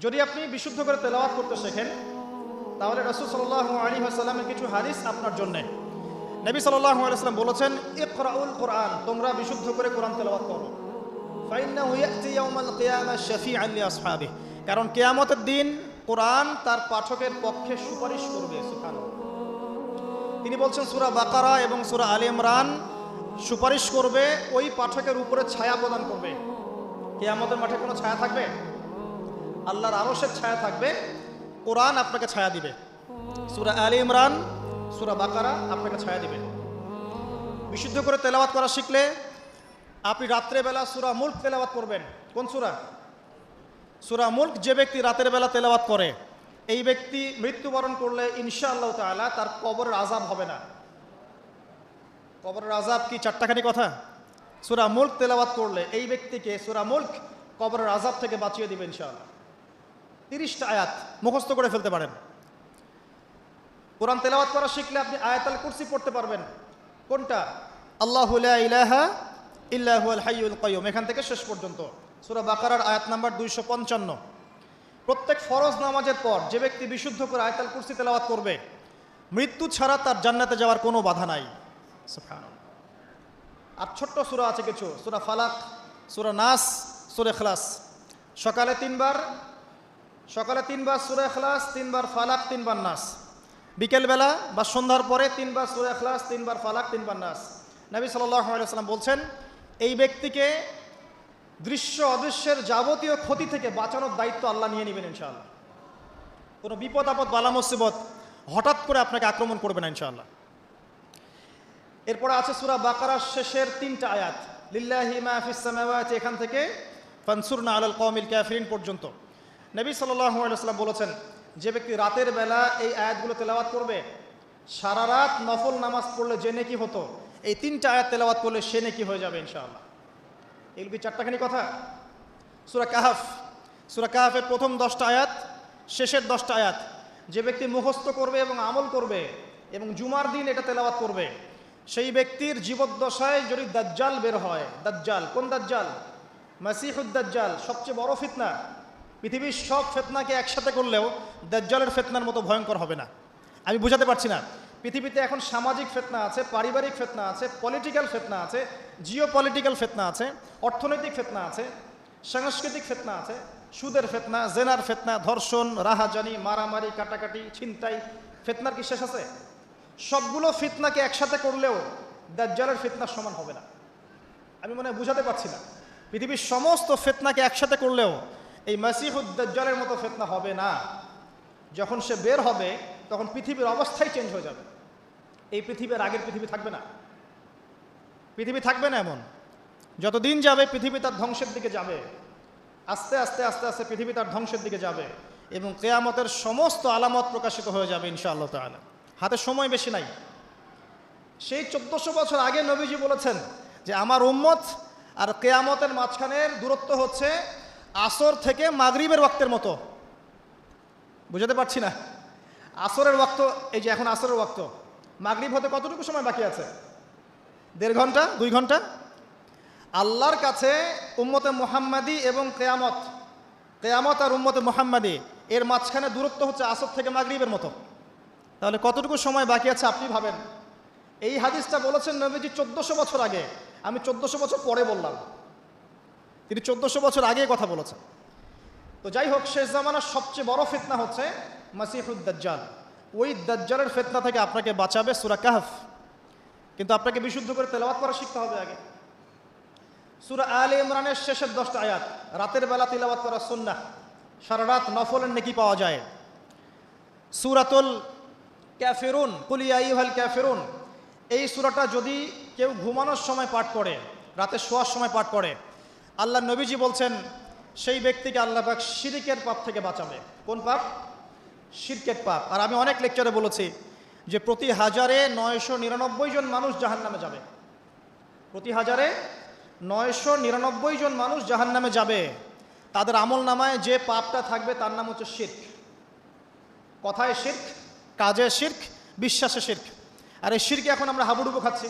যদি আপনি বিশুদ্ধ করে তেলাওয়াত করতে শেখেন, তাহলে রাসূল সাল্লাল্লাহু আলাইহি ওয়াসাল্লামের কিছু হাদিস আপনার জন্য। নবী সাল্লাল্লাহু আলাইহি ওয়াসাল্লাম বলেছেন, ইকরাউল কোরআন, তোমরা বিশুদ্ধ করে কোরআন তেলাওয়াত করো। ফাইন্নাহু ইয়াতি ইয়াউমাল কিয়ামাহ শাফিআন লিআসহাবিহি, কারণ কিয়ামতের দিন কোরআন তার পাঠকের পক্ষে সুপারিশ করবে। সুবহানাল্লাহ। তিনি বলছেন সূরা বাকারা এবং সূরা আলে ইমরান সুপারিশ করবে, ওই পাঠকের উপরে ছায়া প্রদান করবে। কিয়ামতের মাঠে কোনো ছায়া থাকবে? আল্লাহর আরশের ছায়া থাকবে, কোরআন আপনাকে ছায়া দিবে। সূরা আলে ইমরান, সূরা বাকারা আপনাকে ছায়া দিবে। বিশুদ্ধ করে তেলাওয়াত করা শিখলে আপনি রাত্রেবেলা সূরা মুলক তেলাওয়াত করবেন। কোন সূরা? সূরা মুলক। যে ব্যক্তি রাতের বেলা তেলাওয়াত করে, এই ব্যক্তি মৃত্যুবরণ করলে ইনশাআল্লাহ তাআলা তার কবরের আযাব হবে না। কবরের আযাব কি চারটাখানি কথা? সূরা মুলক তেলাওয়াত করলে এই ব্যক্তিকে সূরা মুলক কবরের আযাব থেকে বাঁচিয়ে দিবে ইনশাআল্লাহ। 30টা আয়াত মুখস্থ করে ফেলতে পারেন। কোরআন তেলাওয়াত করা শিখলে আপনি আয়াতুল কুরসি পড়তে পারবেন। কোনটা? আল্লাহু লা ইলাহা ইল্লা হুয়াল হাইয়ুল কাইয়্যুম, এখান থেকে শেষ পর্যন্ত। সূরা বাকারার আয়াত নাম্বার 255। প্রত্যেক ফরজ নামাজের পর যে ব্যক্তি বিশুদ্ধ করে আয়াতুল কুরসি তেলাওয়াত করবে, মৃত্যু ছাড়া তার জান্নাতে যাওয়ার কোনো বাধা নাই। সুবহানাল্লাহ। আর ছোট্ট সূরা আছে কিছু, সূরা ফালাক, সূরা নাস, সূরা ইখলাস। সকালে 3 বার সূরা ইখলাস, 3 বার ফালাক, 3 বার নাস। বিকেলবেলা বা সন্ধ্যার পরে 3 বার সূরা ইখলাস, 3 বার ফালাক, 3 বার নাস। নবী সাল্লাল্লাহু আলাইহি ওয়াসাল্লাম বলছেন, এই ব্যক্তিকে দৃশ্য অদৃশ্যের যাবতীয় ক্ষতি থেকে বাঁচানোর দায়িত্ব আল্লাহ নিয়ে নেবেন ইনশাআল্লাহ। কোনো বিপদ আপদ বালা মুসিবত হঠাৎ করে আপনাকে আক্রমণ করবে না ইনশাআল্লাহ। এরপরে আছে সূরা বাকারার শেষের 3টা আয়াত, লিল্লাহি মা ফিস সামাওয়াতি, এখান থেকে ফানসুরনা আলাল কওমিল কাফিরিন পর্যন্ত। নবী সাল্লাল্লাহু আলাইহি ওয়াসাল্লাম বলেছেন, যে ব্যক্তি রাতের বেলা এই আয়াতগুলো তেলাওয়াত করবে, সারা রাত নফল নামাজ পড়লে যে নেকি হতো, এই 3টা আয়াত তেলাওয়াত করলে সে নেকি হয়ে যাবে ইনশাআল্লাহ। এগুলো কি চারটাখানি কথা? সূরা কাহাফের প্রথম 10টা আয়াত, শেষের 10টা আয়াত যে ব্যক্তি মুখস্থ করবে এবং আমল করবে এবং জুমার দিন এটা তেলাওয়াত করবে, সেই ব্যক্তির জীবদ্দশায় যদি দাজ্জাল বের হয়, দাজ্জাল, কোন দাজ্জাল? মাসিহুদ দাজ্জাল, সবচেয়ে বড় ফিতনা। পৃথিবীর সব ফিতনাকে একসাথে করলেও দাজ্জালের ফিতনার মতো ভয়ঙ্কর হবে না। আমি বুঝাতে পারছি না। পৃথিবীতে এখন সামাজিক ফিতনা আছে, পারিবারিক ফিতনা আছে, পলিটিক্যাল ফিতনা আছে, জিও পলিটিক্যাল ফিতনা আছে, অর্থনৈতিক ফিতনা আছে, সাংস্কৃতিক ফিতনা আছে, সুদের ফিতনা, জেনার ফিতনা, ধর্ষণ, রাহাজানি, মারামারি, কাটাকাটি, ছিনতাই। ফিতনার কি শেষ আছে? সবগুলো ফিতনাকে একসাথে করলেও দাজ্জালের ফিতনার সমান হবে না। আমি মনে হয় বুঝাতে পারছি না। পৃথিবীর সমস্ত ফিতনাকে একসাথে করলেও এই মাসিহুদ দাজ্জালের মতো ফিতনা হবে না। যখন সে বের হবে তখন পৃথিবীর অবস্থাই চেঞ্জ হয়ে যাবে। এই পৃথিবীর আগের পৃথিবী থাকবে না। পৃথিবী থাকবে না এমন। যতদিন যাবে পৃথিবী তার ধ্বংসের দিকে যাবে। আস্তে আস্তে আস্তে আস্তে পৃথিবী তার ধ্বংসের দিকে যাবে এবং কিয়ামতের সমস্ত আলামত প্রকাশিত হয়ে যাবে ইনশাআল্লাহ তাআলা। হাতে সময় বেশি নাই। সেই 1400 বছর আগে নবীজি বলেছেন যে আমার উম্মত আর কিয়ামতের মাঝখানের দূরত্ব হচ্ছে আসর থেকে মাগরিবের ওয়াক্তের মতো। বুঝাতে পারছি না। আসরের ওয়াক্ত, এই যে এখন আসরের ওয়াক্ত, মাগরিব হতে কতটুকু সময় বাকি আছে? 1.5 ঘন্টা, 2 ঘন্টা। আল্লাহর কাছে উম্মতে মুহাম্মাদি এবং কেয়ামত আর উম্মতে মুহাম্মাদি এর মাঝখানে দূরত্ব হচ্ছে আসর থেকে মাগরিবের মতো। তাহলে কতটুকু সময় বাকি আছে আপনি ভাবেন। এই হাদিসটা বলেছেন নবীজি 1400 বছর আগে, আমি 1400 বছর পরে বললাম। তিনি 1400 বছর আগে কথা বলেছেন। তো যাই হোক, শেষ জামানার সবচেয়ে বড় ফিতনা হচ্ছে মাসিহুদ দাজ্জাল। ওই দাজ্জালের ফিতনা থেকে আপনাকে বাঁচাবে সূরা কাহফ। কিন্তু আপনাকে বিশুদ্ধ করে তেলাওয়াত করা শিখতে হবে আগে। সূরা আলে ইমরানের শেষের 10টা আয়াত রাতের বেলা তিলাওয়াত করা সুন্নাহ, সারা রাত নফলের নেকি পাওয়া যায়। সূরাতুল কাফিরুন, কুল ইয়া আইয়ুহাল কাফিরুন, এই সূরাটা যদি কেউ ঘুমানোর সময় পাঠ করে, রাতে শোয়ার সময় পাঠ করে, আল্লাহ নবীজি বলছেন সেই ব্যক্তিকে আল্লাহ পাক শিরকের পাপ থেকে বাঁচাবে। কোন পাপ? শিরকের পাপ। আর আমি অনেক লেকচারে বলেছি যে প্রতি 1000-এ 999 জন মানুষ জাহান্নামে যাবে। প্রতি 1000-এ 999 জন মানুষ জাহান্নামে যাবে। তাদের আমল নামায় যে পাপটা থাকবে তার নাম হচ্ছে শিরক। কথায় শিরক, কাজে শিরক, বিশ্বাসে শিরক। আর এই শিরকে এখন আমরা হাবুডুবু খাচ্ছি।